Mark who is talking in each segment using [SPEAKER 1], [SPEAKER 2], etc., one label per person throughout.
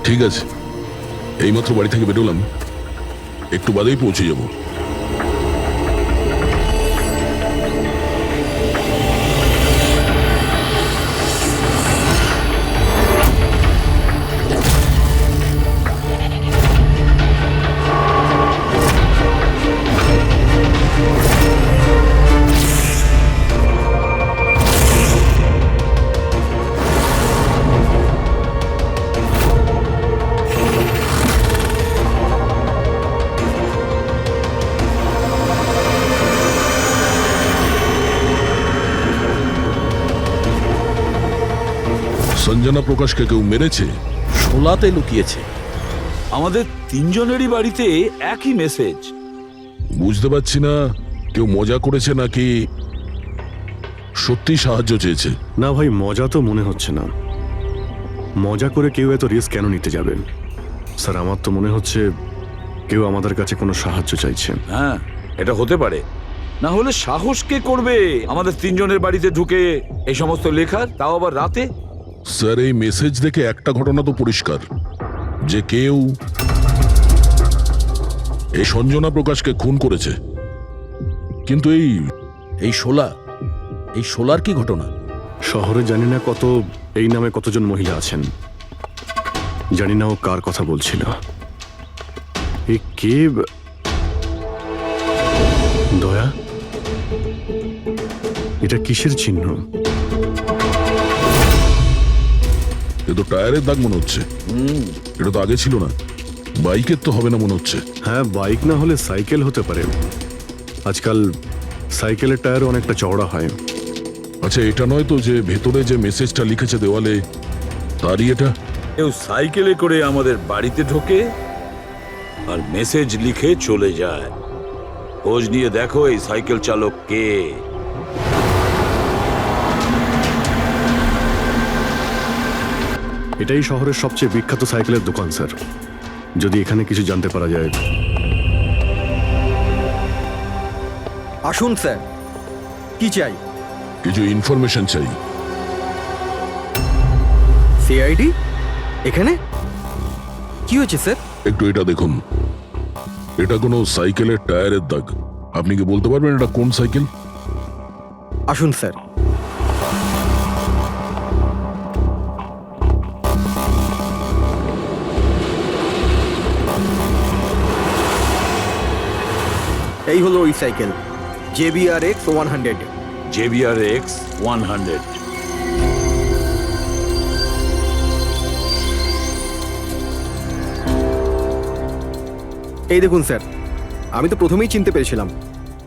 [SPEAKER 1] ঠিক আছে, এইমাত্র বাড়ি থেকে বেরোলাম, একটু বাদেই পৌঁছে যাব। সঞ্জনা প্রকাশকে কেউ মেরেছে?
[SPEAKER 2] শোলাতে লুকিয়েছে। আমাদের তিনজনেরই বাড়িতে একই মেসেজ।
[SPEAKER 1] বুঝতে পারছি না কেউ মজা করেছে নাকি সত্যি সাহায্য চেয়েছে।
[SPEAKER 3] না ভাই, মজা তো মনে হচ্ছে না। মজা করে কেউ এত রিস্ক কেন নিতে যাবে? স্যার, আমার তো মনে হচ্ছে কেউ আমাদের কাছে কোনো সাহায্য চাইছে।
[SPEAKER 2] হ্যাঁ, এটা হতে পারে। না হলে সাহস কে করবে আমাদের তিনজনের বাড়িতে ঢুকে এই সমস্ত লেখার, তাও আবার রাতে?
[SPEAKER 1] স্যার, এই মেসেজ দেখে একটা ঘটনা তো পরিষ্কার, যে কেউ এই সঞ্জনা প্রকাশকে খুন করেছে। কিন্তু
[SPEAKER 2] এই শোলার কি ঘটনা?
[SPEAKER 3] শহরে জানি না এই নামে কতজন মহিলা আছেন, জানি না ও কার কথা বলছিল। এই কে? দয়া, এটা কিসের চিহ্ন?
[SPEAKER 1] এ তো টায়ারের দাগ মনে হচ্ছে। এটা তো আগে ছিল না। বাইকের তো হবে না মনে হচ্ছে।
[SPEAKER 3] হ্যাঁ, বাইক না হলে সাইকেল হতে পারে। আজকাল সাইকেলের টায়ার অনেকটা চওড়া হয়।
[SPEAKER 1] আচ্ছা, এটা নয় তো যে ভেতরে যে মেসেজটা লিখেছে দেওয়ালে, তারই এটা?
[SPEAKER 2] কেউ সাইকেলে করে আমাদের বাড়িতে ঢোকে আর মেসেজ লিখে চলে যায়। খোঁজ নিয়ে দেখো এই সাইকেল চালক কে।
[SPEAKER 3] এটাই শহরের সবচেয়ে বিখ্যাত সাইকেলের দোকান স্যার। যদি এখানে কিছু জানতে পারা যায়।
[SPEAKER 4] আসুন স্যার, কি চাই?
[SPEAKER 1] কিছু ইনফরমেশন চাই।
[SPEAKER 4] সিআইডি এখানে কি হয়েছে স্যার?
[SPEAKER 1] একটু এটা দেখুন, এটা কোনো সাইকেলের টায়ারের দাগ। আপনি কি বলতে পারবেন এটা কোন সাইকেল?
[SPEAKER 4] আসুন স্যার। এই হলো ওই সাইকেল, JBRX 100।
[SPEAKER 2] JBRX 100।
[SPEAKER 4] এই দেখুন স্যার, আমি তো প্রথমেই চিনতে পেরেছিলাম।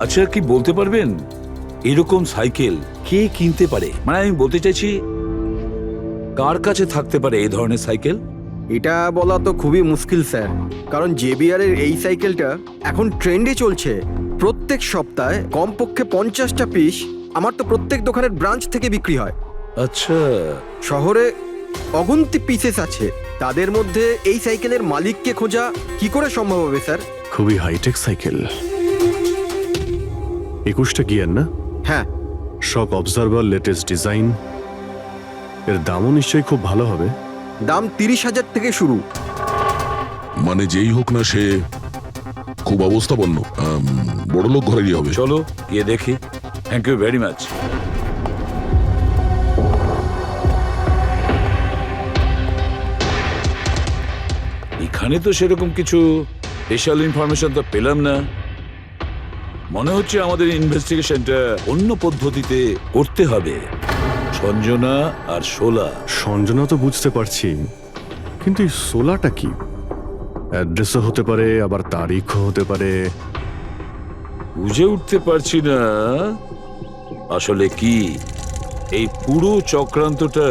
[SPEAKER 2] আচ্ছা, কি বলতে পারবেন এরকম সাইকেল কে কিনতে পারে? মানে আমি বলতে চাইছি, কার কাছে থাকতে পারে এই ধরনের সাইকেল?
[SPEAKER 4] এটা বলা তো খুবই মুশকিল স্যার, কারণ JBR এর এই সাইকেলটা এখন ট্রেন্ডে চলছে। প্রত্যেক সপ্তাহে কমপক্ষে 50টা পিস আমার তো প্রত্যেক দোকানের ব্রাঞ্চ থেকে বিক্রি হয়।
[SPEAKER 2] আচ্ছা,
[SPEAKER 4] শহরে অগন্তি পিসেস আছে, তাদের মধ্যে এই সাইকেলের মালিককে খোঁজা কি করে সম্ভব হবে স্যার?
[SPEAKER 3] খুবই হাইটেক সাইকেল। 21টা গিয়ার না?
[SPEAKER 4] হ্যাঁ।
[SPEAKER 3] শক অবজারভার, লেটেস্ট ডিজাইন। এর দামও নিশ্চয়ই খুব ভালো হবে।
[SPEAKER 4] দাম 30,000 থেকে শুরু।
[SPEAKER 1] মানে যেই হোক না, সে খুব অবস্থাপন্ন, বড়লোক ঘরেরই হবে।
[SPEAKER 2] চলো গিয়ে দেখি। Thank you very much. এখানে তো সেরকম কিছু স্পেশাল ইনফরমেশন তো পেলাম না। মনে হচ্ছে আমাদের ইনভেস্টিগেশনটা অন্য পদ্ধতিতে করতে হবে। সঞ্জনা আর শোলা।
[SPEAKER 3] সঞ্জনা তো বুঝতে পারছি, কিন্তু এই সোলাটা কি? অ্যাড্রেসও হতে পারে, আবার তারিখও হতে পারে।
[SPEAKER 2] বুঝে উঠতে পারছি না আসলে কি এই পুরো চক্রান্তটা।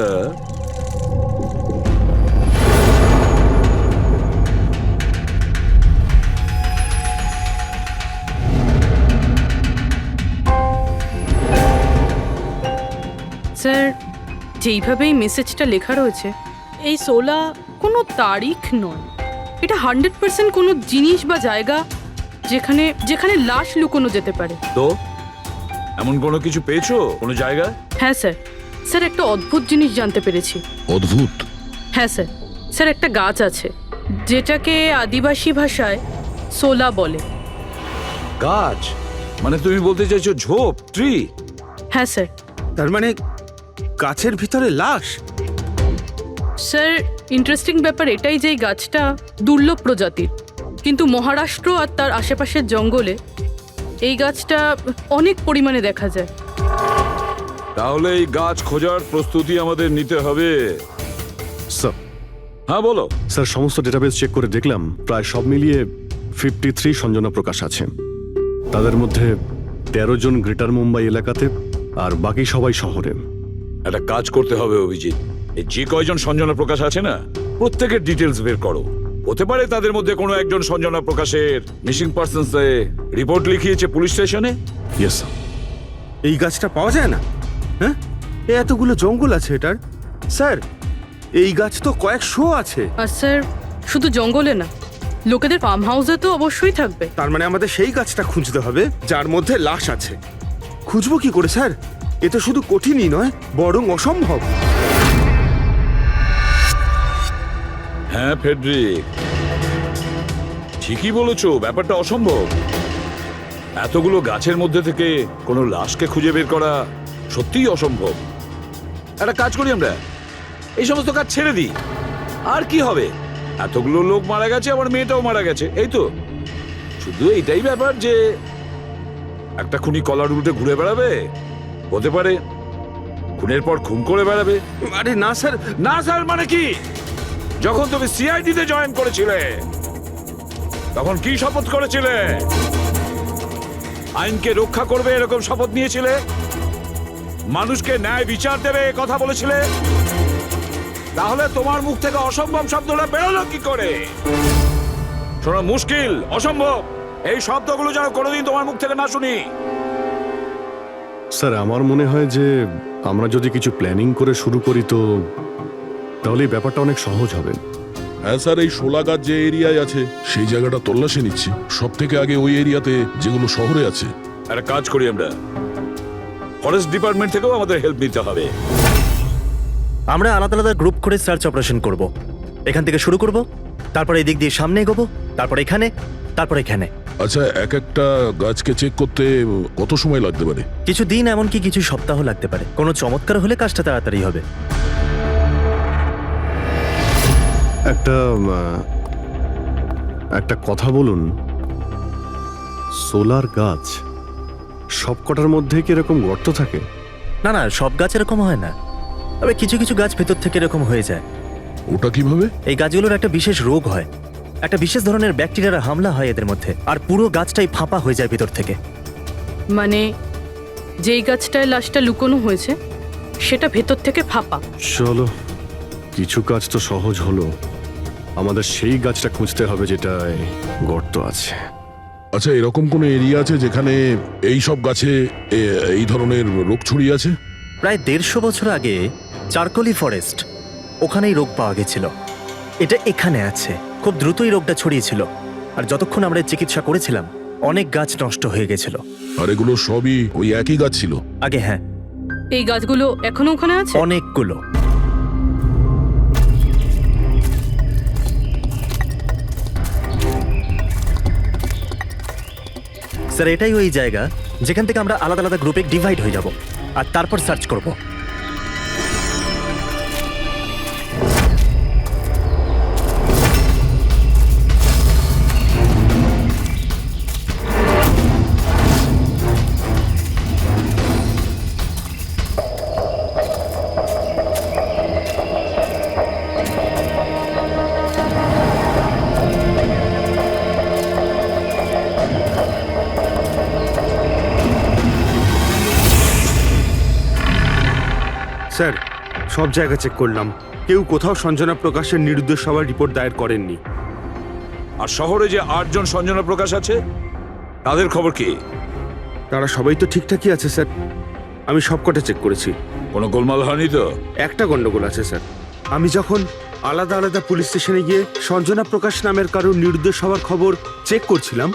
[SPEAKER 5] স্যার, যেইভাবে এই মেসেজটা লেখা রয়েছে, এই 16 কোনো তারিখ নয়। এটা 100% কোনো জিনিস বা জায়গা যেখানে যেখানে লাশ লুকোনো যেতে পারে।
[SPEAKER 2] তো এমন কোনো কিছু পেয়েছো কোনো জায়গা?
[SPEAKER 5] হ্যাঁ স্যার, স্যার একটা অদ্ভুত জিনিস জানতে পেরেছি।
[SPEAKER 1] অদ্ভুত?
[SPEAKER 5] হ্যাঁ স্যার, স্যার একটা গাছ আছে যেটাকে আদিবাসী ভাষায় সোলা বলে।
[SPEAKER 2] গাছ মানে তুমি বলতে চাইছো ঝোপ, ট্রি?
[SPEAKER 5] হ্যাঁ স্যার।
[SPEAKER 6] তার মানে গাছের ভিতরে লাশ?
[SPEAKER 5] স্যার ইন্টারেস্টিং ব্যাপার এটাই যে এই গাছটা দুর্লভ প্রজাতির, কিন্তু মহারাষ্ট্র আর তার আশেপাশের জঙ্গলে এই গাছটা অনেক পরিমাণে দেখা যায়।
[SPEAKER 2] তাহলে এই গাছ খোঁজার প্রস্তুতি আমাদের নিতে হবে।
[SPEAKER 3] স্যার
[SPEAKER 2] হ্যাঁ বলো।
[SPEAKER 3] স্যার সমস্ত ডেটাবেস চেক করে দেখলাম প্রায় সব মিলিয়ে 53 সঞ্জনা প্রকাশ আছে। তাদের মধ্যে 13 জন গ্রেটার মুম্বাই এলাকাতে আর বাকি সবাই শহরে।
[SPEAKER 2] একটা কাজ করতে হবে অভিজিৎ, এই যে কয়জন সঞ্জনা প্রকাশ আছে না প্রত্যেকের ডিটেলস বের করো। হতে পারে তাদের মধ্যে কোনো একজন সঞ্জনা প্রকাশের মিসিং পার্সনস রিপোর্ট লিখিয়েছে পুলিশ স্টেশনে।
[SPEAKER 3] Yes sir.
[SPEAKER 6] এই গাছটা পাওয়া যায় না? হ্যাঁ, এতগুলো জঙ্গল আছে এটার। স্যার এই গাছ তো কয়েকশো আছে।
[SPEAKER 5] আর স্যার শুধু জঙ্গলে না, লোকেদের ফার্ম হাউসে তো অবশ্যই থাকবে।
[SPEAKER 6] তার মানে আমাদের সেই গাছটা খুঁজতে হবে যার মধ্যে লাশ আছে। খুঁজবো কি করে স্যার? এ তো শুধু কঠিনই নয়, বরং অসম্ভব।
[SPEAKER 2] হ্যাঁ ফেডরিক, ঠিকই বলেছো, ব্যাপারটা অসম্ভব। এতগুলো গাছের মধ্যে থেকে কোনো লাশকে খুঁজে বের করা সত্যিই অসম্ভব। একটা কাজ করি আমরা, এই সমস্ত কাজ ছেড়ে দিই। আর কি হবে, এতগুলো লোক মারা গেছে, আমার মেয়েটাও মারা গেছে, এই তো। শুধু এইটাই ব্যাপার যে একটা খুনি কলার উল্টে ঘুরে বেড়াবে, হতে পারে খুনের পর খুন করে বেড়াবে।
[SPEAKER 6] আরে না স্যার।
[SPEAKER 2] না স্যার মানে কি? যখন তুমি সিআইডি তে জয়েন করেছিলে তখন কি শপথ করেছিলে? আইনকে রক্ষা করবে এরকম শপথ নিয়েছিলে? মানুষকে ন্যায় বিচার দেবে এ কথা বলেছিলে? তাহলে তোমার মুখ থেকে অসম্ভব শব্দটা বেরোলো কি করে? শোনো, মুশকিল, অসম্ভব, এই শব্দগুলো যেন কোনোদিন তোমার মুখ থেকে না শুনি।
[SPEAKER 3] স্যার আমার মনে হয় যে আমরা যদি কিছু প্ল্যানিং করে শুরু করি তো তাহলে এই ব্যাপারটা অনেক সহজ হবে।
[SPEAKER 1] হ্যাঁ স্যার, এই শোলা গাছ যে এরিয়ায় আছে সেই জায়গাটা তল্লাশি নিচ্ছি। সব থেকে আগে ওই এরিয়াতে যেগুলো শহরে আছে।
[SPEAKER 2] একটা কাজ করি আমরা, ফরেস্ট ডিপার্টমেন্ট থেকেও আমাদের হেল্প নিতে হবে।
[SPEAKER 7] আমরা আলাদা আলাদা গ্রুপ করে সার্চ অপারেশন করব। এখান থেকে শুরু করব, তারপর এই দিক দিয়ে সামনে এগোবো, তারপর এখানে, তারপর এখানে।
[SPEAKER 1] আচ্ছা, এক একটা গাছকে চেক করতে কত সময় লাগতে পারে?
[SPEAKER 7] কিছু দিন, এমনকি কিছু সপ্তাহ লাগতে পারে। কোনো চমৎকার হলে কাজটা তাড়াতাড়ি হবে।
[SPEAKER 3] একটা কথা বলুন, সোলার গাছ সব কটার মধ্যে কি এরকম গর্ত থাকে?
[SPEAKER 7] না না, সব গাছ এরকম হয় না, তবে কিছু কিছু গাছ ভেতর থেকে এরকম হয়ে যায়।
[SPEAKER 1] ওটা কিভাবে?
[SPEAKER 7] এই গাছগুলোর একটা বিশেষ রোগ হয়, একটা বিশেষ ধরনের ব্যাকটেরিয়ার হামলা হয় এদের মধ্যে, আর পুরো গাছটাই ফাঁপা হয়ে যায় ভেতর থেকে।
[SPEAKER 5] মানে যেই গাছটায় লাশটা লুকোনো হয়েছে সেটা ভেতর থেকে ফাঁপা।
[SPEAKER 3] চলো, কিছু কাজ তো সহজ হলো। আমাদের সেই গাছটা খুঁজতে হবে যেটায় গর্ত আছে।
[SPEAKER 1] আচ্ছা, এরকম কোনো এরিয়া আছে যেখানে এই সব গাছে এই ধরনের রোগ ছড়িয়ে আছে?
[SPEAKER 7] প্রায় 150 বছর আগে চারকোলি ফরেস্ট, ওখানেই রোগ পাওয়া গেছিল। এটা এখানে আছে। খুব দ্রুতই রোগটা ছড়িয়েছিল, আর যতক্ষণ আমরা চিকিৎসা করেছিলাম অনেক গাছ নষ্ট হয়ে গেছিল।
[SPEAKER 1] আর এগুলো সবই ওই একই গাছ ছিল?
[SPEAKER 7] আগে হ্যাঁ,
[SPEAKER 5] এই গাছগুলো এখনো ওখানে আছে?
[SPEAKER 7] অনেকগুলো। স্যার এটাই ওই জায়গা যেখান থেকে আমরা আলাদা আলাদা গ্রুপে ডিভাইড হয়ে যাব আর তারপর সার্চ করব।
[SPEAKER 6] স্যার সব জায়গা চেক করলাম, কেউ কোথাও সঞ্জনা প্রকাশের নিরুদ্দেশ হওয়ার রিপোর্ট দায়ের করেননি।
[SPEAKER 2] আর শহরে যে 8 জন সঞ্জনা প্রকাশ আছে তাদের খবর কি?
[SPEAKER 6] তারা সবাই তো ঠিকঠাকই আছে স্যার, আমি সবকটা চেক করেছি।
[SPEAKER 2] কোনো গোলমাল হয়নি তো?
[SPEAKER 6] একটা গন্ডগোল আছে স্যার। আমি যখন আলাদা আলাদা পুলিশ স্টেশনে গিয়ে সঞ্জনা প্রকাশ নামের কারোর নিরুদ্দেশ হওয়ার খবর চেক করছিলাম,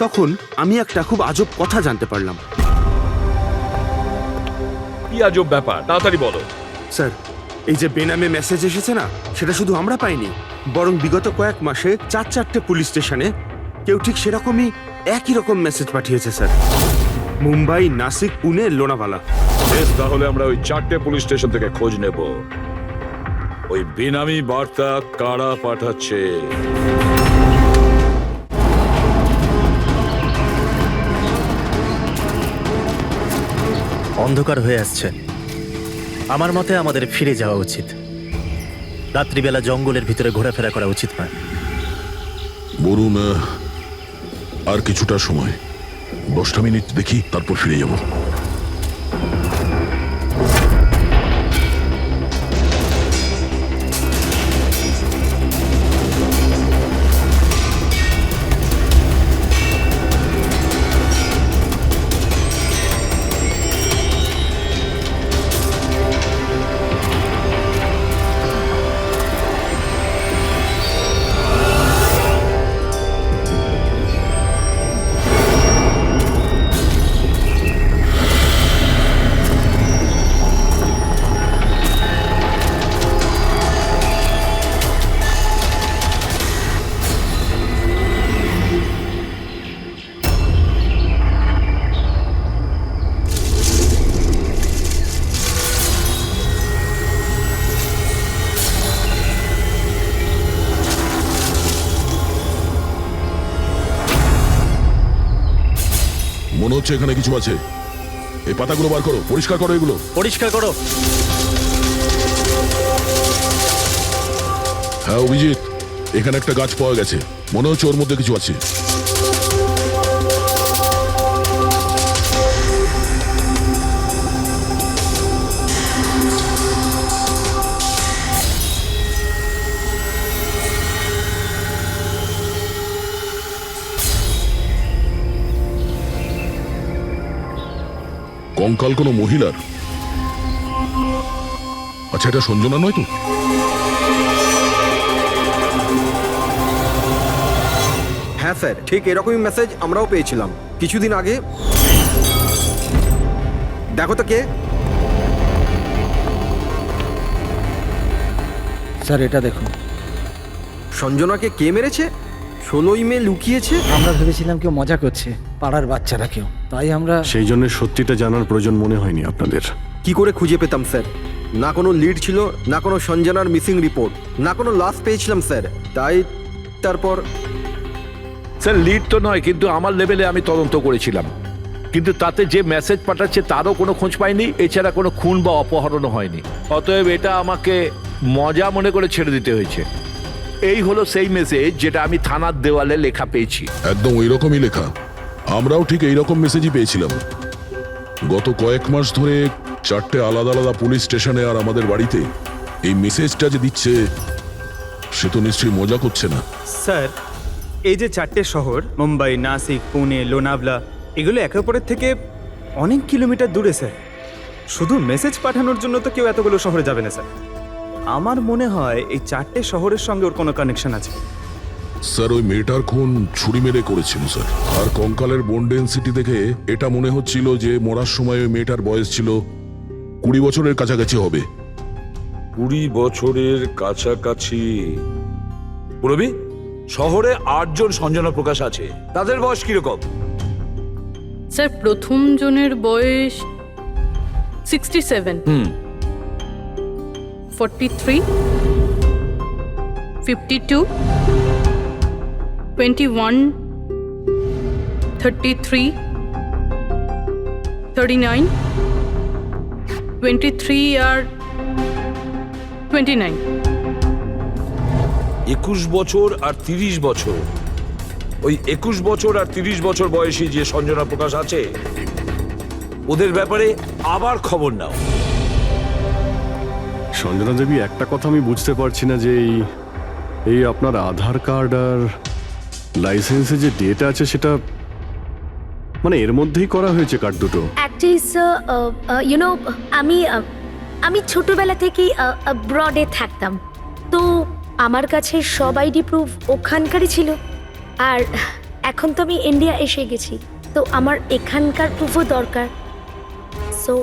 [SPEAKER 6] তখন আমি একটা খুব আজব কথা জানতে পারলাম।
[SPEAKER 2] কি আজব ব্যাপার, তাড়াতাড়ি বলো।
[SPEAKER 6] স্যার এই যে বেনামে মেসেজ এসেছে না, সেটা শুধু আমরা পাইনি, বরং বিগত কয়েক মাসে 4-4টে পুলিশ স্টেশনে কেউ ঠিক সেরকমই একই রকম মেসেজ পাঠিয়েছে স্যার। মুম্বাই, নাসিক, পুনে, লোনাভালা।
[SPEAKER 2] বেশ, তাহলে আমরা ওই 4টে পুলিশ স্টেশন থেকে খোঁজ নেব ওই বেনামি বার্তা কারা পাঠাচ্ছে।
[SPEAKER 7] অন্ধকার হয়ে আসছে। আমার মতে আমাদের ফিরে যাওয়া উচিত। রাত্রিবেলা জঙ্গলের ভিতরে ঘোরাফেরা করা উচিত নয়।
[SPEAKER 1] বলুন, আর কিছুটা সময়, 10টা মিনিট দেখি, তারপর ফিরে যাব। মনে হচ্ছে এখানে কিছু আছে। এই পাতাগুলো বার করো, পরিষ্কার করো এগুলো।
[SPEAKER 7] পরিষ্কার করো।
[SPEAKER 1] হ্যাঁ অভিজিৎ, এখানে একটা গাছ পাওয়া গেছে, মনে হচ্ছে ওর মধ্যে কিছু আছে। কঙ্কাল কোনো মহিলার? আচ্ছা, এটা সঞ্জনা নয় তো?
[SPEAKER 4] হ্যাঁ স্যার, ঠিক এরকমই মেসেজ আমরাও পেয়েছিলাম কিছুদিন আগে। দেখো তো কে।
[SPEAKER 8] স্যার এটা দেখুন।
[SPEAKER 4] সঞ্জনাকে কে মেরেছে? 16ই মে লুকিয়েছে।
[SPEAKER 8] আমরা ভেবেছিলাম কেউ মজা করছে, পাড়ার বাচ্চারা কেউ, তাই আমরা
[SPEAKER 3] সেই জন্য সত্যিটা জানার প্রয়োজন মনে হয়নি আপনাদের।
[SPEAKER 4] কি করে খুঁজে পেতাম স্যার? না কোনো লিড ছিল, না কোনো সঞ্জনার মিসিং রিপোর্ট, না কোনো লাশ পেয়েছিলাম স্যার। তাই তারপর
[SPEAKER 9] স্যার লিড তো নয়, কিন্তু আমার লেভেলে আমি তদন্ত করেছিলাম, কিন্তু তাতে যে মেসেজ পাঠাচ্ছে তারও কোনো খোঁজ পাইনি, এছাড়া কোনো খুন বা অপহরণও হয়নি। অতএব এটা আমাকে মজা মনে করে ছেড়ে দিতে হয়েছে। এই হলো সেই মেসেজ যেটা আমি থানার দেওয়ালে লেখা পেয়েছি।
[SPEAKER 1] একদম ওই রকমই লেখা। আমরাও ঠিক এইরকম মেসেজই পেয়েছিলাম। গত কয়েক মাস ধরে 4টে আলাদা আলাদা পুলিশ স্টেশনে আর আমাদের বাড়িতে এই মেসেজটা যে দিচ্ছে, সে তো নিশ্চয়ই মজা করছে না।
[SPEAKER 10] স্যার, এই যে 4টে শহর মুম্বাই, নাসিক, পুনে, লোনাভলা, এগুলো একে অপরের থেকে অনেক কিলোমিটার দূরে স্যার। শুধু মেসেজ পাঠানোর জন্য তো কেউ এতগুলো শহরে যাবে না স্যার। আমার মনে হয় এই 4টে শহরের সঙ্গে ওর কোনো কানেকশন আছে।
[SPEAKER 1] স্যার, ওই মেয়েটার খুন ছুরি মেরে করেছিল স্যার। আর কঙ্কালের বোন ডেন্সিটি দেখে এটা মনে হচ্ছিল যে মরার সময় ওই মেয়েটার বয়স ছিল 20 বছরের কাছাকাছি হবে।
[SPEAKER 2] 20 বছরের কাছাকাছি? পুরবি, শহরে 8 জন সঞ্জনা প্রকাশ আছে, তাদের বয়স কিরকম?
[SPEAKER 5] স্যার, প্রথম জনের বয়স 67, 43, 52, 21, 33, 39, 23 আর 29।
[SPEAKER 2] 21 বছর আর 30 বছর। ওই 21 বছর আর 30 বছর বয়সী যে সঞ্জনা প্রকাশ আছে, ওদের ব্যাপারে আবার খবর নাও।
[SPEAKER 3] সঞ্জনা দেবী, একটা কথা আমি বুঝতে পারছি না যে এই আপনার আধার কার্ড আর লাইসেন্সে যে ডেট আছে সেটা মানে এর মধ্যেই করা হয়েছে কার্ড দুটো।
[SPEAKER 11] অ্যাকচুয়ালি স্যার, আমি ছোটবেলা থেকেই ব্রডে থাকতাম, তো আমার কাছে সব আইডি প্রুফ ওখানকারই ছিল। আর এখন তো আমি ইন্ডিয়া এসে গেছি, তো আমার এখানকার প্রুফও দরকার। সো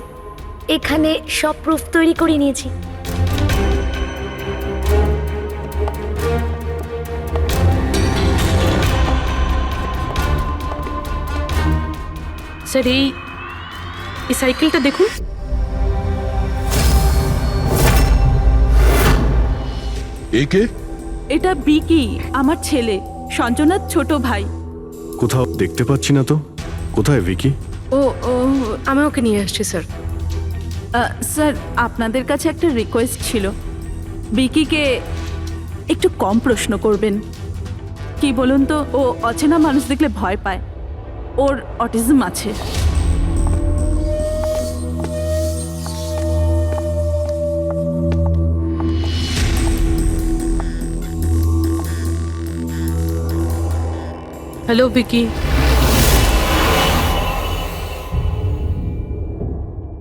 [SPEAKER 11] এখানে সব প্রুফ তৈরি করে নিয়েছি।
[SPEAKER 5] স্যার এই সাইকেলটা দেখুন।
[SPEAKER 1] একে
[SPEAKER 5] এটা বিকি, আমার ছেলে, সঞ্জনার ছোট ভাই।
[SPEAKER 3] কোথাও দেখতে পাচ্ছি না তো। কোথায় ভিকি?
[SPEAKER 11] ও ও আমি ওকে নিয়ে আসছি স্যার।
[SPEAKER 5] স্যার আপনাদের কাছে একটা রিকোয়েস্ট ছিল, বিকিকে একটু কম প্রশ্ন করবেন। কি বলুন তো, ও অচেনা মানুষ দেখলে ভয় পায়, ওর অটিজম আছে। হ্যালো বিকি।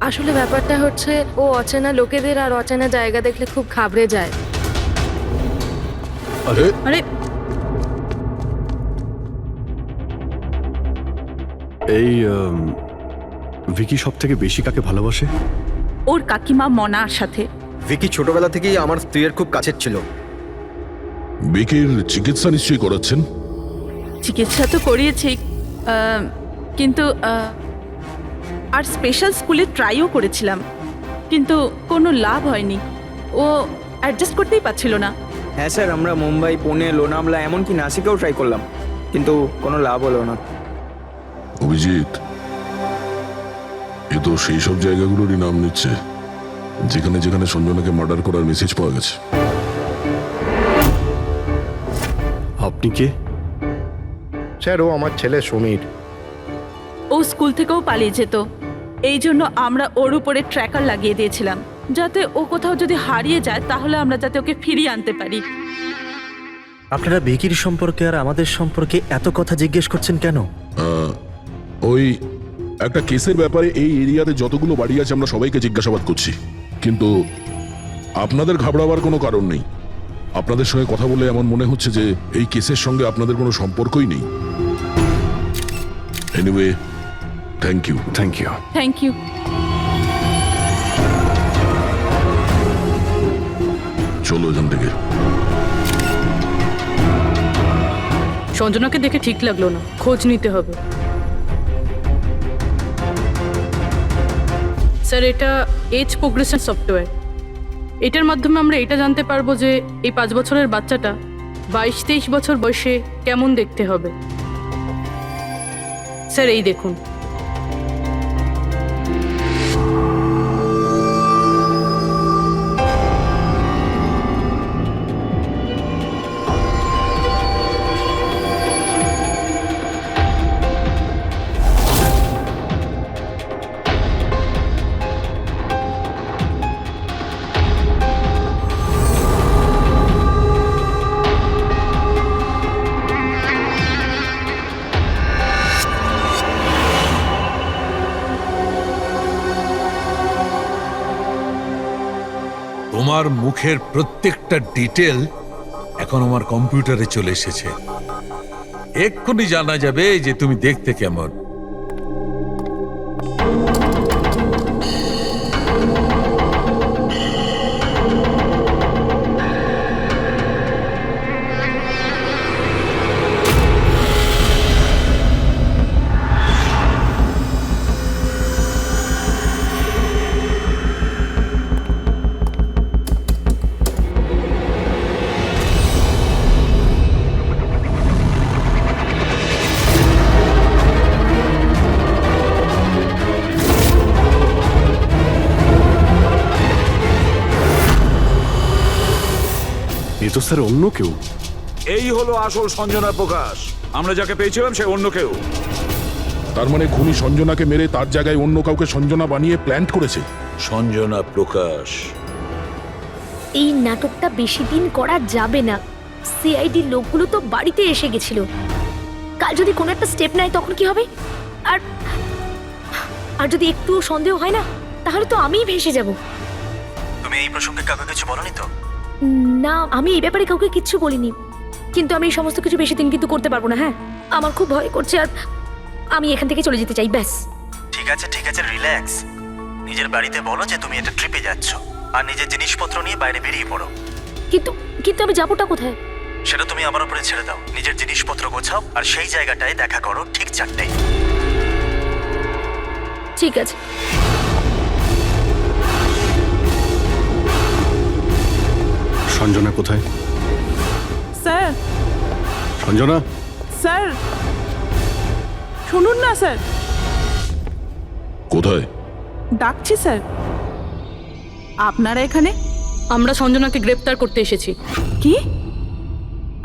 [SPEAKER 11] আসলে ব্যাপারটা হচ্ছে ও অচেনা লোকেদের আর অচেনা জায়গা দেখলে খুব ঘাবড়ে যায়।
[SPEAKER 1] আরে
[SPEAKER 5] আরে
[SPEAKER 3] এই ভিকি সব থেকে বেশি কাকে ভালোবাসে?
[SPEAKER 5] ওর কাকিমা মনার সাথে।
[SPEAKER 4] ভিকি ছোটবেলা থেকেই আমার স্ত্রীর খুব কাছের ছিল।
[SPEAKER 1] বিকির চিকিৎসা নিশ্চয়ই করাচ্ছেন?
[SPEAKER 5] চিকিৎসা তো করিয়েছি, কিন্তু আর স্পেশাল স্কুলে ট্রাইও করেছিলাম, কিন্তু কোনো লাভ হয়নি। ও অ্যাডজাস্ট করতেই পারছিল না।
[SPEAKER 10] হ্যাঁ স্যার, আমরা মুম্বাই, পুনে, লোনাভলা এমনকি নাসিকেও ট্রাই করলাম, কিন্তু কোনো লাভ হলো না।
[SPEAKER 1] অভিজিৎ, এ তো সেই সব জায়গাগুলোরই নাম নিচ্ছে যেখানে যেখানে সঞ্জনাকে মার্ডার করার মেসেজ পাওয়া গেছে।
[SPEAKER 3] আপনি কে?
[SPEAKER 12] স্যার, ও আমার ছেলে সমীর।
[SPEAKER 5] ও স্কুল থেকেও পালিয়ে যেত, এই জন্য আমরা ওর উপরে ট্র্যাকার লাগিয়ে দিয়েছিলাম, যাতে ও কোথাও যদি হারিয়ে যায় তাহলে আমরা যাতে ওকে ফিরিয়ে আনতে পারি।
[SPEAKER 7] আপনারা ভিকির সম্পর্কে আর আমাদের সম্পর্কে এত কথা জিজ্ঞেস করছেন কেন?
[SPEAKER 1] ওই একটা কেসের ব্যাপারে এই এরিয়াতে যতগুলো বাড়ি আছে আমরা সবাইকে জিজ্ঞাসাবাদ করছি, কিন্তু আপনাদের ঘাবড়াবার কোনো কারণ নেই। আপনাদের সঙ্গে কথা বলে এমন মনে হচ্ছে যে এই কেসের সঙ্গে আপনাদের কোনো সম্পর্কই নেই। Anyway, thank you.
[SPEAKER 3] Thank you.
[SPEAKER 5] Thank you.
[SPEAKER 1] চলো এখান থেকে।
[SPEAKER 5] সঞ্জনাকে দেখে ঠিক লাগলো না, খোঁজ নিতে হবে। স্যার, এটা এজ প্রোগ্রেশন সফটওয়্যার। এটার মাধ্যমে আমরা এটা জানতে পারবো যে এই 5 বছরের বাচ্চাটা 22-23 বছর বয়সে কেমন দেখতে হবে। স্যার এই দেখুন।
[SPEAKER 13] তোমার মুখের প্রত্যেকটা ডিটেল এখন আমার কম্পিউটারে চলে এসেছে। এক্ষুনি জানা যাবে যে তুমি দেখতে কেমন।
[SPEAKER 3] এ তো স্যার অন্য কেউ।
[SPEAKER 2] এই হলো আসল সঞ্জনা প্রকাশ। আমরা যাকে পেয়েছিলাম সে অন্য কেউ।
[SPEAKER 1] তার মানে খুনি সঞ্জনাকে মেরে তার জায়গায় অন্য কাউকে সঞ্জনা বানিয়ে প্ল্যান্ট করেছে।
[SPEAKER 2] সঞ্জনা প্রকাশ।
[SPEAKER 11] এই নাটকটা বেশি দিন করা যাবে না। সিআইডি লোকগুলো তো বাড়িতে এসে গেছিল। কাল যদি কোনো একটা স্টেপ নেয় তখন কি হবে? আর আর যদি একটুও সন্দেহ হয় না, তাহলে তো আমিই ভেসে যাব।
[SPEAKER 7] তুমি এই প্রসঙ্গে কাউকে কিছু বলনি তো?
[SPEAKER 11] না, আমি এই ব্যাপারে কাউকে কিচ্ছু বলিনি, কিন্তু আমি এই সমস্ত কিছু বেশি দিন কিন্তু করতে পারবো না। হ্যাঁ, আমার খুব ভয় করছে আর আমি এখান থেকে চলে যেতে চাই, ব্যাস।
[SPEAKER 7] ঠিক আছে রিল্যাক্স। নিজের বাড়িতে বলো যে তুমি এটা ট্রিপে যাচ্ছ আর নিজের জিনিসপত্র নিয়ে বাইরে বেরিয়ে পড়ো।
[SPEAKER 11] কিন্তু কিন্তু আমি যাবোটা কোথায়?
[SPEAKER 7] সেটা তুমি আমার উপরে ছেড়ে দাও। নিজের জিনিসপত্র গোছাও আর সেই জায়গাটায় দেখা করো ঠিক 4টায়।
[SPEAKER 11] ঠিক আছে।
[SPEAKER 3] সঞ্জনা কোথায়?
[SPEAKER 5] স্যার,
[SPEAKER 3] সঞ্জনা,
[SPEAKER 5] স্যার শুনুন না স্যার,
[SPEAKER 1] কোথায়?
[SPEAKER 5] ডাকছি স্যার। আপনারা এখানে? আমরা সঞ্জনাকে গ্রেপ্তার করতে এসেছি। কি?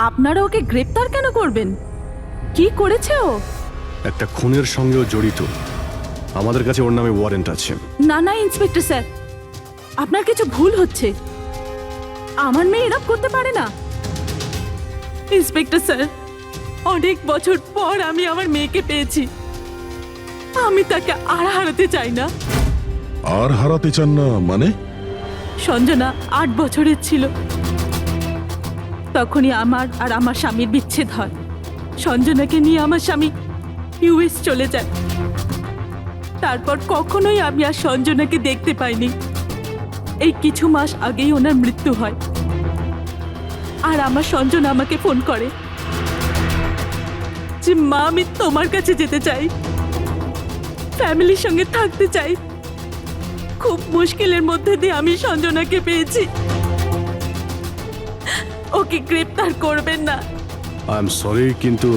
[SPEAKER 5] আপনারা ওকে গ্রেপ্তার কেন করবেন? কি করেছে ও?
[SPEAKER 3] একটা খুনের সঙ্গেও জড়িত। আমাদের কাছে ওর নামে ওয়ারেন্ট আছে।
[SPEAKER 5] না না ইন্সপেক্টর স্যার, আপনার কিছু ভুল হচ্ছে। আমার মেয়ে এরকম করতে পারে না। ইন্সপেক্টর স্যার, অনেক বছর পর আমি আমার মেয়েকে পেয়েছি। আমি তাকে আর হারাতে চাই না।
[SPEAKER 1] আর হারাতে চান না মানে?
[SPEAKER 5] সঞ্জনা 8 বছরের ছিল, তখনই আমার আর আমার স্বামীর বিচ্ছেদ হয়। সঞ্জনাকে নিয়ে আমার স্বামী ইউএস চলে যায়। তারপর কখনোই আমি আর সঞ্জনাকে দেখতে পাইনি। এই কিছু মাস আগেই ওনার মৃত্যু হয়। আর আমার সঞ্জনা আমাকে ফোন করে যে মা, আমি তোমার কাছে যেতে চাই, ফ্যামিলির সঙ্গে থাকতে চাই। খুব মুশকিলের মধ্যে দিয়ে আমি সঞ্জনাকে পেয়েছি। ওকে গ্রেপ্তার করবেন না।
[SPEAKER 3] আই এম সরি, কিন্তু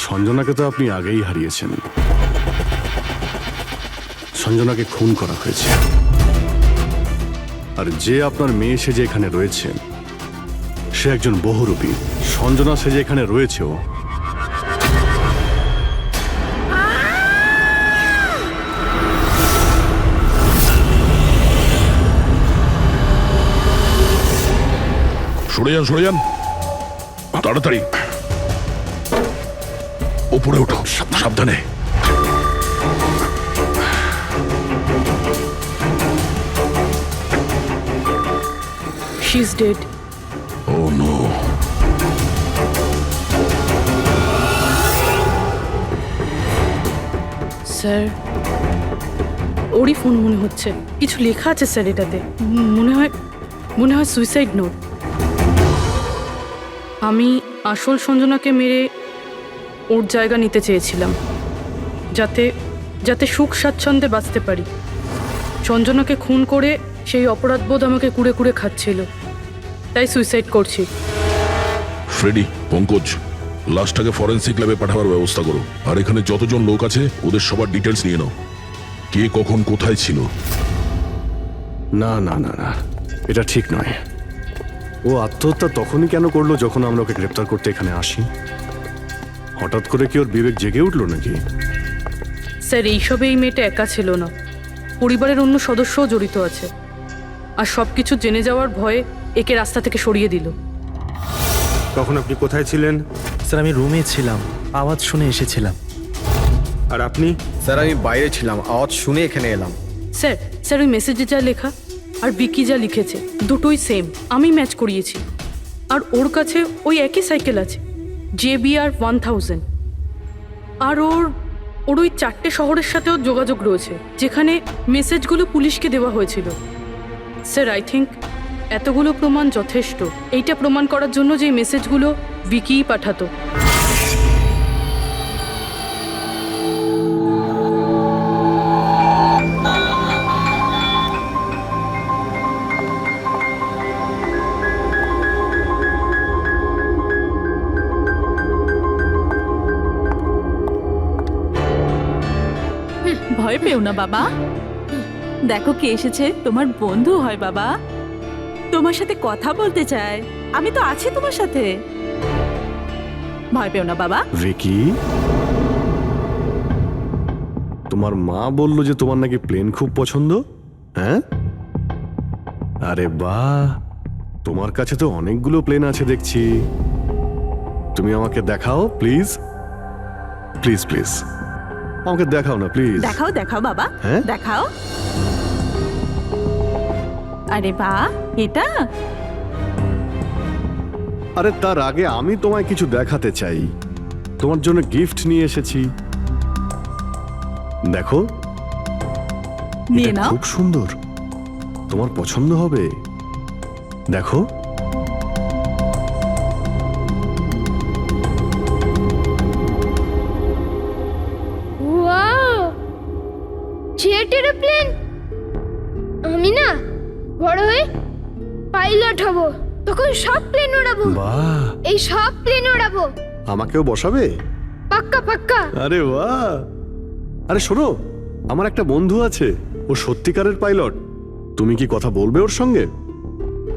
[SPEAKER 3] সঞ্জনাকে তো আপনি আগেই হারিয়েছেন। সঞ্জনাকে খুন করা হয়েছে। আর যে আপনার মেয়ে সেজে এখানে রয়েছে সে একজন বহুরূপী। সঞ্জনা সেজে এখানে রয়েছেও।
[SPEAKER 1] সরে যান, সরে যান, তাড়াতাড়ি ওপরে ওঠো, সাবধানে।
[SPEAKER 5] She is dead.
[SPEAKER 1] Oh no.
[SPEAKER 5] Sir, ওরই ফোন মনে হচ্ছে। কিছু লেখা আছে স্যার এটাতে। মনে হয় সুইসাইড নোট। আমি আসল সঞ্জনাকে মেরে ওর জায়গা নিতে চেয়েছিলাম, যাতে সুখ স্বাচ্ছন্দ্যে বাঁচতে পারি। সঞ্জনাকে খুন করে সেই অপরাধবোধ আমাকে কুড়ে কুড়ে খাচ্ছিল, তাই সুইসাইড করছি।
[SPEAKER 1] ফ্রেডি, পঙ্কজ, লাশটাকে ফরেন্সিক ল্যাবে পাঠাবার ব্যবস্থা করো। আর এখানে যতজন লোক আছে ওদের সবার ডিটেলস নিয়ে নাও। কে কখন কোথায় ছিল।
[SPEAKER 3] না না না না, এটা ঠিক নয়। ও আত্মহত্যা তখনই কেন করলো যখন আমরা ওকে গ্রেপ্তার করতে এখানে আসি? হঠাৎ করে কি ওর বিবেক জেগে উঠলো নাকি?
[SPEAKER 5] স্যার, এইসবে এই মেয়েটা একা ছিল না, পরিবারের অন্য সদস্যও জড়িত আছে। আর সব কিছু জেনে যাওয়ার ভয়ে একে রাস্তা থেকে সরিয়ে দিল।
[SPEAKER 6] তখন আপনি কোথায় ছিলেন?
[SPEAKER 7] স্যার আমি রুমে ছিলাম, আওয়াজ শুনে এসেছিলাম।
[SPEAKER 6] আর আপনি?
[SPEAKER 4] স্যার আমি বাইরে ছিলাম, আওয়াজ শুনে এখানে এলাম।
[SPEAKER 5] স্যার ওই মেসেজে যা লেখা আর বিকি যা লিখেছে দুটোই সেম। আমি ম্যাচ করিয়েছি। আর ওর কাছে ওই একই সাইকেল আছে, JBR 1000। আর ওর ওই 4টে শহরের সাথেও যোগাযোগ রয়েছে যেখানে মেসেজগুলো পুলিশকে দেওয়া হয়েছিল। স্যার, আই থিঙ্ক এতগুলো প্রমাণ যথেষ্ট এইটা প্রমাণ করার জন্য যে এই মেসেজগুলো বিকিই পাঠাতো।
[SPEAKER 14] ভয় পেও না বাবা, দেখো কে এসেছে। তোমার বন্ধু হয় বাবা, তোমার সাথে কথা বলতে চায়। আমি তো আছি তোমার সাথে, ভয় পেও না বাবা।
[SPEAKER 3] ভিকি, তোমার মা বলল যে তোমার নাকি প্লেন খুব পছন্দ। হ্যাঁ, আরে বাহ, তোমার কাছে তো অনেকগুলো প্লেন আছে দেখছি। তুমি আমাকে দেখাও প্লিজ, প্লিজ প্লিজ আমাকে দেখাও না প্লিজ।
[SPEAKER 14] দেখাও দেখাও বাবা,
[SPEAKER 3] হ্যাঁ?
[SPEAKER 14] দেখাও। আরে বাহ, এটা
[SPEAKER 3] আরে তার আগে আমি তোমায় কিছু দেখাতে চাই। তোমার জন্য গিফট নিয়ে এসেছি, দেখো।
[SPEAKER 14] নিয়ে
[SPEAKER 3] এটা
[SPEAKER 14] নাও।
[SPEAKER 3] খুব সুন্দর, তোমার পছন্দ হবে, দেখো।
[SPEAKER 11] ওয়াও, সব প্লেন ওড়াবো,
[SPEAKER 3] বাহ,
[SPEAKER 11] এই সব প্লেন ওড়াবো,
[SPEAKER 3] আমাকেও বসাবে?
[SPEAKER 11] পাক্কা পাক্কা।
[SPEAKER 3] আরে বাহ! আরে শোনো, আমার একটা বন্ধু আছে, ও সত্যিকারের পাইলট। তুমি কি কথা বলবে ওর সঙ্গে?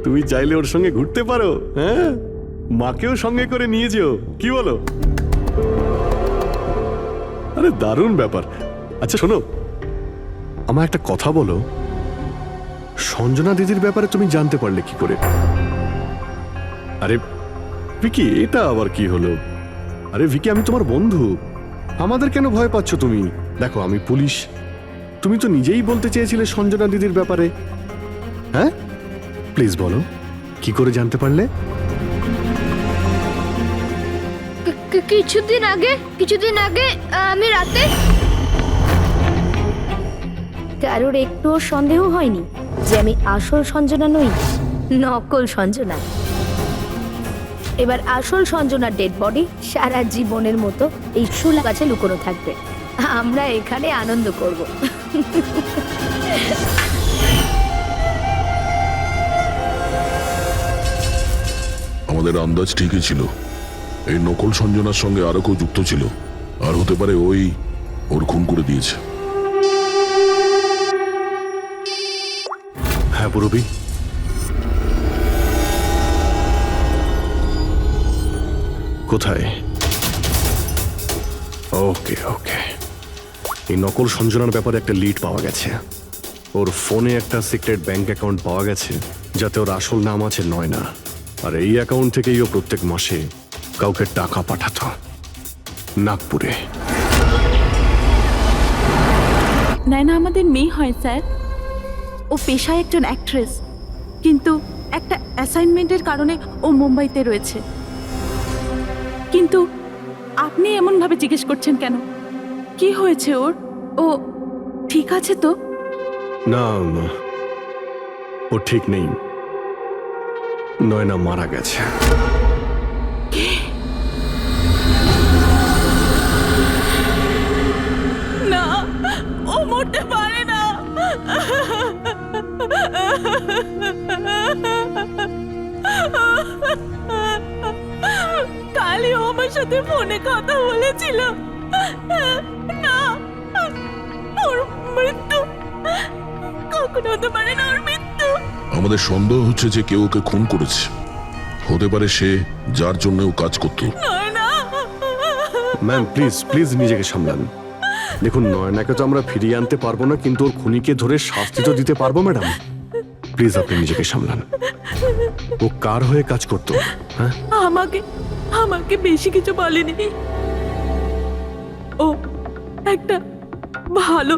[SPEAKER 3] তুমি চাইলে ওর সঙ্গে ঘুরতে পারো, হ্যাঁ? মাকেও সঙ্গে করে নিয়ে যেও, কি বলো? আরে দারুণ ব্যাপার। আচ্ছা শোনো, আমার একটা কথা বলো, সঞ্জনা দিদির ব্যাপারে তুমি জানতে পারলে কি করে? আরে ভিকি, এটা আবার কি হলো? আরে ভিকি, আমি তোমার বন্ধু, আমাদের কেন ভয় পাচ্ছ তুমি? দেখো আমি পুলিশ, তুমি তো নিজেই বলতে চেয়েছিলে সঞ্জনা দিদির ব্যাপারে, হ্যাঁ? প্লিজ বলো, কি করে জানতে পারলে?
[SPEAKER 11] কিছুদিন আগে আমি রাতে। কারোর একটুও সন্দেহ হয়নি যে আমি আসল সঞ্জনা নই, নকল সঞ্জনা। এবার আসল সঞ্জনার ডেড বডি সারা জীবনের মতো এই শুলা গাছে লুকোনো থাকবে। আমরা এখানে আনন্দ করব।
[SPEAKER 1] আমাদের আন্দাজ ঠিকই ছিল, এই নকল সঞ্জনার সঙ্গে আরো কেউ যুক্ত ছিল, আর হতে পারে ওই ওর খুন করে দিয়েছে।
[SPEAKER 3] হ্যাঁ পুরবি, কোথায়? ওকে ওকে, এই নকল সঞ্জনার ব্যাপারে একটা লিড পাওয়া গেছে। ওর ফোনে একটা সিক্রেট ব্যাংক অ্যাকাউন্ট পাওয়া গেছে, যাতে ওর আসল নাম আছে নয়না। আর এই অ্যাকাউন্ট থেকেই ও প্রত্যেক মাসে কাউকে টাকা পাঠাতো নাগপুরে।
[SPEAKER 14] নয়না আমাদের মেয়ে হয় স্যার, ও পেশায় একজন অ্যাক্ট্রেস, কিন্তু একটা অ্যাসাইনমেন্টের কারণে ও মুম্বাইতে রয়েছে। কিন্তু আপনি এমনভাবে জিজ্ঞেস করছেন কেন? কি হয়েছে ওর? ও ঠিক আছে তো?
[SPEAKER 3] না না, ও ঠিক নেই, নয়না মারা গেছে।
[SPEAKER 14] না, ও মরতে পারে না। কালই ও আমার সাথে ফোনে কথা বলেছিল। না, ওর মৃত্যু কখনো হতে পারে না, ওর মৃত্যু।
[SPEAKER 1] আমাদের সন্দেহ হচ্ছে যে কেউ ওকে খুন করেছে, হতে পারে সে যার জন্য ও কাজ করত।
[SPEAKER 3] ম্যাম প্লিজ প্লিজ নিজেকে সামলান। দেখুন, নয়নাকে তো আমরা ফিরিয়ে আনতে পারবো না, কিন্তু ওর খুনিকে ধরে শাস্তি তো দিতে পারবো ম্যাডাম। প্লিজ আপনি নিজেকে সামলান। ও কার হয়ে কাজ করতো? হ্যাঁ,
[SPEAKER 14] আমাকে বেশি কিছু বলেনি। ও একটা ভালো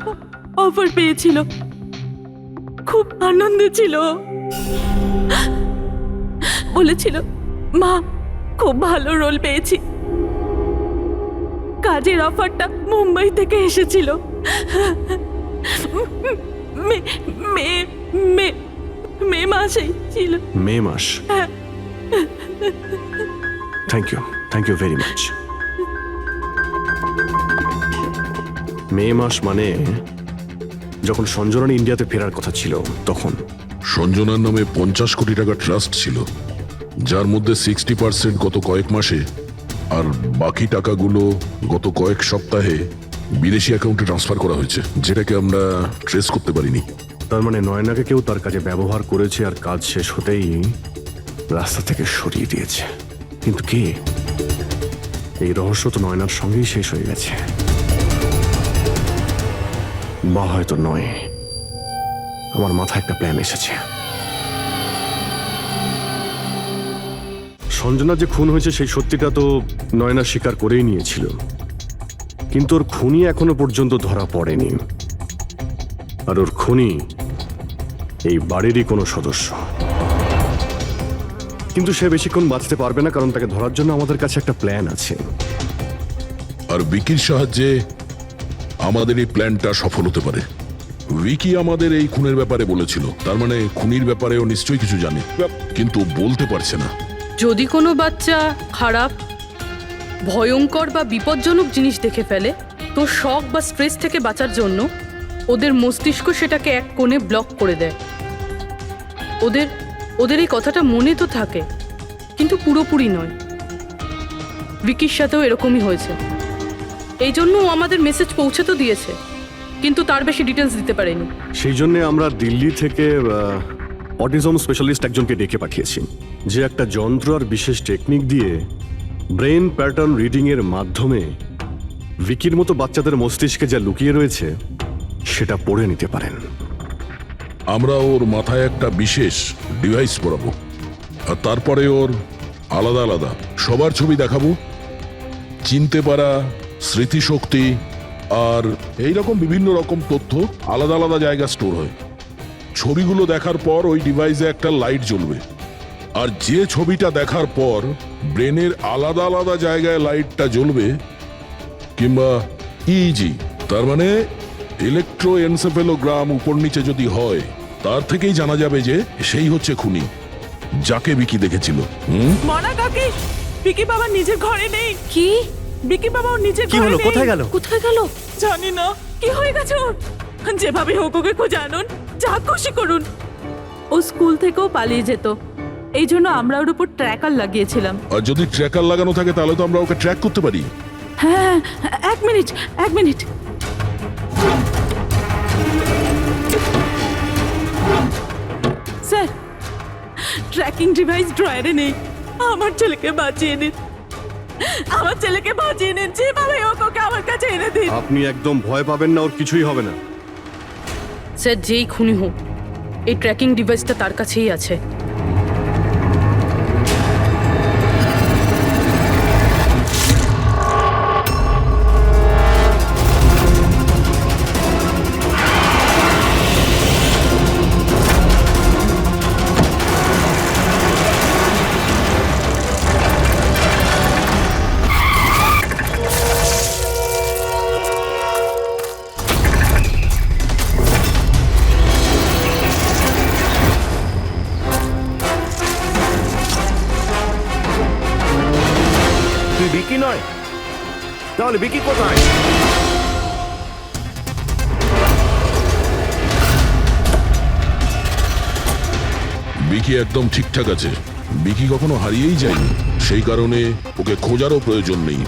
[SPEAKER 14] অফার পেয়েছিল, খুব আনন্দে ছিল। বলেছিল, মা খুব ভালো রোল পেয়েছি। কাজের অফারটা মুম্বাই থেকে এসেছিল। মে মাসেই ছিল।
[SPEAKER 3] মে মাস? Thank you very much. May মাস মানে যখন সঞ্জনা ইন্ডিয়াতে ফেরার কথা ছিল তখন।
[SPEAKER 1] সঞ্জনার নামে 50 কোটি টাকা ট্রাস্ট ছিল, যার মধ্যে 60% গত কয়েক মাসে আর বাকি টাকাগুলো গত কয়েক সপ্তাহে বিদেশি অ্যাকাউন্টে ট্রান্সফার করা হয়েছে, যেটাকে আমরা ট্রেস করতে পারিনি।
[SPEAKER 3] তার মানে নয়নাকে কেউ তার কাজে ব্যবহার করেছে, আর কাজ শেষ হতেই রাস্তা থেকে সরিয়ে দিয়েছে। কিন্তু কে? এই রহস্য তো নয়নার সঙ্গেই শেষ হয়ে গেছে, বা হয়তো নয়। আমার মাথায় একটা প্ল্যান এসেছে। সঞ্জনা যে খুন হয়েছে সেই সত্যিটা তো নয়না স্বীকার করেই নিয়েছিল, কিন্তু ওর খুনি এখনো পর্যন্ত ধরা পড়েনি। আর ওর খুনি এই বাড়িরই কোনো সদস্য। কিন্তু সে বেশিক্ষণ বাঁচতে পারবে না, কারণ তাকে ধরার জন্য আমাদের কাছে একটা প্ল্যান আছে।
[SPEAKER 1] আর বিকির সাহায্যে আমাদের এই প্ল্যানটা সফল হতে পারে। উইকি আমাদের এই খুনের ব্যাপারে বলেছিল, তার মানে খুনির ব্যাপারেও নিশ্চয়ই কিছু জানে, কিন্তু বলতে পারছে না।
[SPEAKER 5] যদি কোনো বাচ্চা খারাপ, ভয়ঙ্কর বা বিপজ্জনক জিনিস দেখে ফেলে, তো শক বা স্ট্রেস থেকে বাঁচার জন্য ওদের মস্তিষ্ক সেটাকে এক কোণে ব্লক করে দেয়। ওদের এই কথাটা মনে তো থাকে কিন্তু পুরোপুরি নয়। ভিকির সাথেও এরকমই হয়েছে। এই জন্য ও আমাদের মেসেজ পৌঁছে তো দিয়েছে, কিন্তু তার বেশি ডিটেলস দিতে পারেনি।
[SPEAKER 3] সেই জন্য আমরা দিল্লি থেকে অটিজম স্পেশালিস্ট একজনকে ডেকে পাঠিয়েছি, যে একটা যন্ত্র আর বিশেষ টেকনিক দিয়ে ব্রেন প্যাটার্ন রিডিং এর মাধ্যমে ভিকির মতো বাচ্চাদের মস্তিষ্কে যা লুকিয়ে রয়েছে সেটা পড়ে নিতে পারেন।
[SPEAKER 1] আমরা ওর মাথায় একটা বিশেষ ডিভাইস পরাবো, আর তারপরে ওর আলাদা আলাদা সবার ছবি দেখাবো। চিনতে পারা, স্মৃতিশক্তি আর এইরকম বিভিন্ন রকম তথ্য আলাদা আলাদা জায়গা স্টোর হয়। ছবিগুলো দেখার পর ওই ডিভাইসে একটা লাইট জ্বলবে, আর যে ছবিটা দেখার পর ব্রেনের আলাদা আলাদা জায়গায় লাইটটা জ্বলবে, কিংবা ইজি তার মানে ইলেকট্রোএনসেফেলোগ্রাম উপর নিচে যদি হয়, তার থেকেই জানা যাবে যে সেই হচ্ছে খুনি, যাকে বিকি দেখেছিল।
[SPEAKER 14] মনা কাকি, বিকি বাবা নিজের ঘরে নেই। কি? বিকি বাবা ওর নিজের
[SPEAKER 7] কি
[SPEAKER 14] ঘরে
[SPEAKER 7] হলো?
[SPEAKER 14] নেই।
[SPEAKER 7] কোথায় গেল?
[SPEAKER 14] কোথায় গেল জানি না। কি হয়ে গেছে ওর? যেভাবে হোক ওকে খুঁজে আনুন, যা খুশি করুন। ও স্কুল থেকেও পালিয়ে যেত, এই জন্য আমরা ওর উপর ট্র্যাকার লাগিয়েছিলাম।
[SPEAKER 1] আর যদি ট্র্যাকার লাগানো থাকে তাহলে তো আমরা ওকে ট্র্যাক করতে পারি।
[SPEAKER 14] হ্যাঁ, এক মিনিট। স্যার, ট্র্যাকিং ডিভাইস ড্রয়ারে নেই। আমার ছেলেকে বাঁচিয়ে নিন, যেভাবে হোক ওকে আমার কাছে এনে দিন।
[SPEAKER 3] আপনি একদম ভয় পাবেন না, ওর কিছুই হবে না।
[SPEAKER 5] স্যার, যেই খুনি হোক, এই ট্র্যাকিং ডিভাইসটা তার কাছেই আছে।
[SPEAKER 12] তুই বিকি নয়? তাহলে বিকি কোথায়?
[SPEAKER 1] বিকি একদম ঠিকঠাক আছে। বিকি কখনো হারিয়েই যায়নি, সেই কারণে ওকে খোঁজারও প্রয়োজন নেই।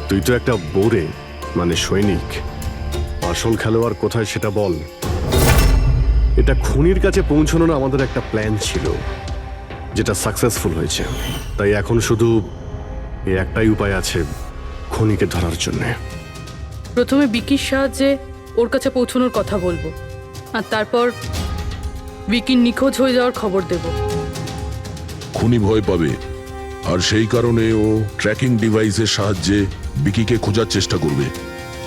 [SPEAKER 3] তুই তো একটা বোরে, মানে সৈনিক। আসল খেলোয়াড় কোথায় সেটা বল। এটা খুনির কাছে পৌঁছানোর আমাদের একটা প্ল্যান ছিল, যেটা সাকসেসফুল হয়েছে। তাই এখন শুধু এই একটাই উপায় আছে খুনিকে ধরার জন্যে।
[SPEAKER 5] প্রথমে বিকির সাহায্যে ওর কাছে পৌঁছানোর কথা বলবো, আর তারপর বিকির নিখোঁজ হয়ে যাওয়ার খবর দেব।
[SPEAKER 1] খুনি ভয় পাবে, আর সেই কারণে ও ট্র্যাকিং ডিভাইসের সাহায্যে বিকিকে খোঁজার চেষ্টা করবে,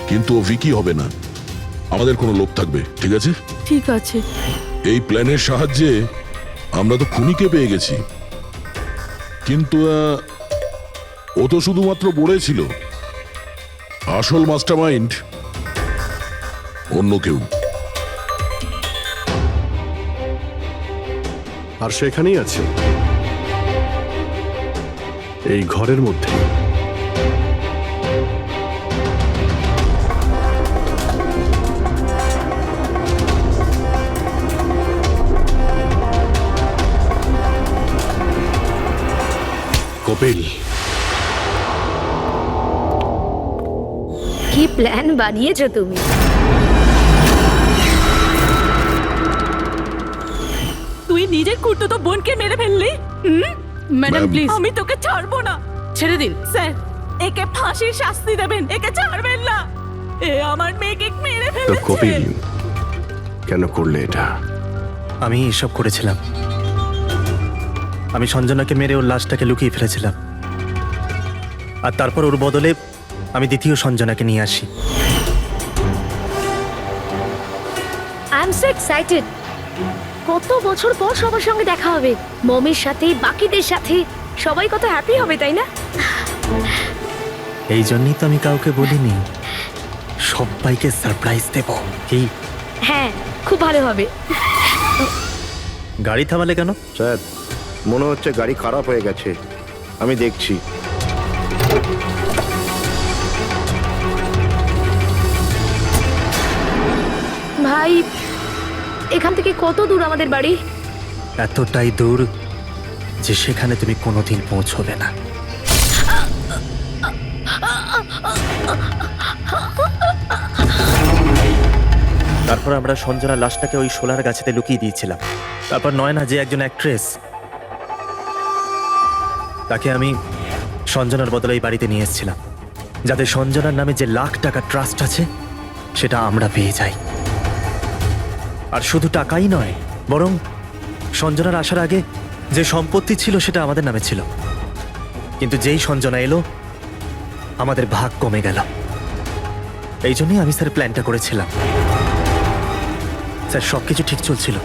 [SPEAKER 1] কিন্তু ও ভিকি হবে না। আমাদের কোনো লোক থাকবে, ঠিক আছে?
[SPEAKER 14] ঠিক আছে।
[SPEAKER 1] এই প্ল্যানের সাহায্যে আমরা তো খুনিকে পেয়ে গেছি, কিন্তু ও তো শুধুমাত্র বলেছিল। আসল মাস্টারমাইন্ড অন্য কেউ।
[SPEAKER 3] আর সেখানেই আছে, এই ঘরের মধ্যে। কপিল,
[SPEAKER 11] কি প্ল্যান বানিয়েছো তুমি?
[SPEAKER 14] তুই নিজের খুঁড়তো বোনকে মেরে ফেললি।
[SPEAKER 5] ম্যাডাম প্লিজ,
[SPEAKER 14] আমি তোকে ছাড়বো না।
[SPEAKER 5] ছেড়ে দিন।
[SPEAKER 14] স্যার, একে ফাঁসির শাস্তি দেবেন, একে ছাড়বেন না। এ আমার মেয়েকে মেরে
[SPEAKER 3] তো
[SPEAKER 14] ফেলেছে।
[SPEAKER 3] কপিল, কেন করলে এটা?
[SPEAKER 7] আমি এসব করেছিলাম। আমি সঞ্জনাকে মেরে ওর লাশটাকে লুকিয়ে ফেলেছিলাম, আর তারপর ওর বদলে আমি দ্বিতীয় সঞ্জনাকে নিয়ে আসি।
[SPEAKER 11] I am so excited. কত বছর পর সবার সঙ্গে দেখা হবে, মমির সাথে, বাকিদের সাথে। সবাই কত হ্যাপি হবে, তাই না?
[SPEAKER 7] এই জন্যই তো আমি কাউকে বলিনি, সবাইকে সারপ্রাইজ দেব। কি?
[SPEAKER 11] হ্যাঁ, খুব ভালো হবে।
[SPEAKER 7] গাড়ি থামালে কেন?
[SPEAKER 12] স্যার, মনে হচ্ছে গাড়ি খারাপ হয়ে গেছে, আমি দেখছি।
[SPEAKER 11] মুম্বাই এখান থেকে কত দূর আমাদের বাড়ি?
[SPEAKER 7] এতটাই দূর যে সেখানে তুমি কোনোদিন পৌঁছবে না। তারপর আমরা সঞ্জনার লাশটাকে ওই শোলার গাছেতে লুকিয়ে দিয়েছিলাম। তারপর নয়না যে একজন অ্যাক্ট্রেস, তাকে আমি সঞ্জনার বদলে এই বাড়িতে নিয়ে এসেছিলাম, যাতে সঞ্জনার নামে যে লাখ টাকা ট্রাস্ট আছে সেটা আমরা পেয়ে যাই। আর শুধু টাকাই নয়, বরং সঞ্জনার আসার আগে যে সম্পত্তি ছিল সেটা আমাদের নামে ছিল, কিন্তু যেই সঞ্জনা এলো আমাদের ভাগ কমে গেল। এই জন্যই আমি স্যার প্ল্যানটা করেছিলাম। স্যার সবকিছু ঠিক চলছিল,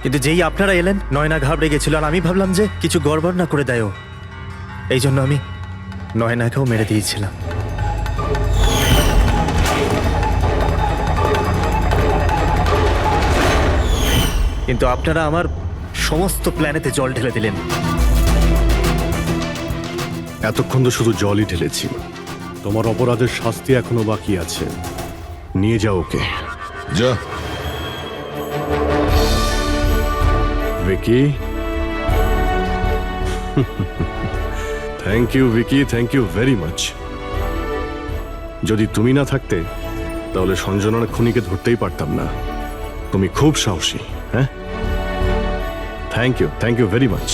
[SPEAKER 7] কিন্তু যেই আপনারা এলেন নয়না ঘাবড়ে গেছিল, আর আমি ভাবলাম যে কিছু গড়বড় না করে দেয় ও। এই জন্য আমি নয়নাকেও মেরে দিয়েছিলাম। কিন্তু আপনারা আমার সমস্ত প্ল্যানেতে জল ঢেলে দিলেন।
[SPEAKER 3] এতক্ষণ তো শুধু জলই ঢেলেছি। তোমার অপরাধের শাস্তি এখনো বাকি আছে। নিয়ে যাও ওকে।
[SPEAKER 1] যা।
[SPEAKER 3] Vicky, thank you Vicky, thank you very much. যদি তুমি না থাকতে তাহলে সঞ্জনার খুনিকে ধরতেই পারতাম না। তুমি খুব সাহসী। হ্যাঁ, থ্যাংক ইউ ভেরি মাচ।